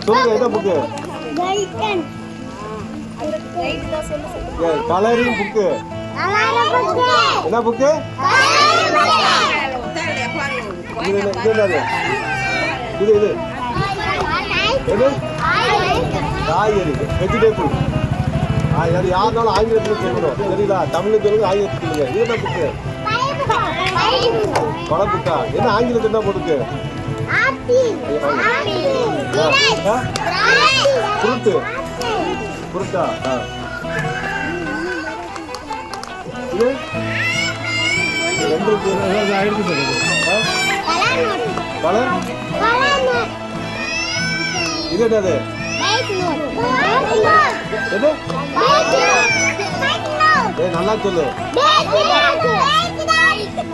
சொல்லுங்க என்ன book? Colouring book. என்ன புக்கு? இது என்னது? இது இது எது? காய்கறி, வெஜிடேபிள். அது யாருனாலும் ஆங்கிலத்தில் சொல்லணும் சரிங்களா? தமிழில் சொல்லுங்க, ஆங்கிலத்தில் சொல்லுங்க. இது என்ன புக்கு? பழ புக்கா? என்ன ஆங்கிலத்தில் என்ன போட்டுருக்கு? ஃப்ரூட்டு. ஃப்ரூட்டா? இது கலர். இது என்னது? எது? நல்லா சொல்லு.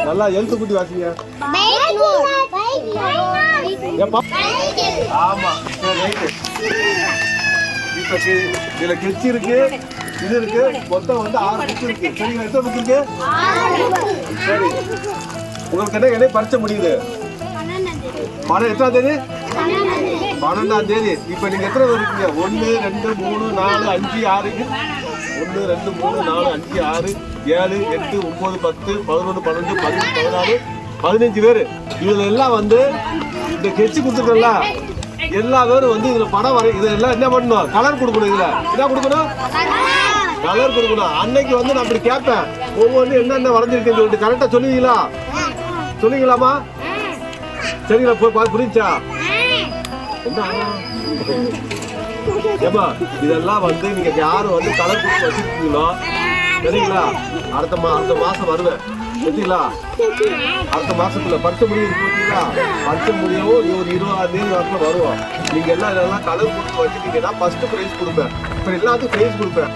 நல்லா எழுத்து கூட்டி வாசிங்க. ஆமா இப்ப இதுல கெச்சி இருக்கு, இது இருக்கு, மொத்தம் வந்து 6 புக் இருக்கு. சரிங்களா? எத்தனை புக் இருக்கு? சரி, உங்களுக்கு என்ன பரிச்சை முடியுது? எத்தனாம் தேதி? 12ஆம் தேதி. இப்ப நீங்க எத்தனை பேர் இருக்கீங்க? 1 2 3 4 5 6 1 2 3 4 5 6 7 8 9 10 11 12 15 14 15 பேர். இதுல எல்லாம் வந்து இந்த கெச்சி கொடுத்துருக்கல எல்லா பேரும் வந்து இதுல படம் வரை இதெல்லாம் என்ன பண்ணணும்? கலர் கொடுக்கணும். இதுல என்ன கொடுக்கணும்? கலர் கொடுக்கணும். அன்னைக்கு வந்து நான் அப்படி கேட்பேன், ஒவ்வொன்றும் என்னென்ன வரைஞ்சிருக்குன்னு சொல்லிட்டு கரெக்டா சொல்லுவீங்களா? சொல்லுவீங்களாமா? சரிங்களா? புரிஞ்சா? ஏமா இதெல்லாம் வந்து நீங்க யாரும் வந்து கலர் கொடுத்து வச்சிருக்கீங்களோ சரிங்களா? அடுத்த மாசம் வருவேன் சரிங்களா? அடுத்த மாசத்துல பரிச்சை முடிவு பார்த்தீங்களா? பரிச்சை முடியவும் ஒரு 20ஆம் தேதி வரத்துல வருவோம். நீங்க எல்லாம் இதெல்லாம் கலர் கொடுத்து வச்சுட்டீங்கன்னா ஃபர்ஸ்ட் பிரைஸ் கொடுப்பேன். இப்ப எல்லாத்துக்கும் பிரைஸ் கொடுப்பேன்.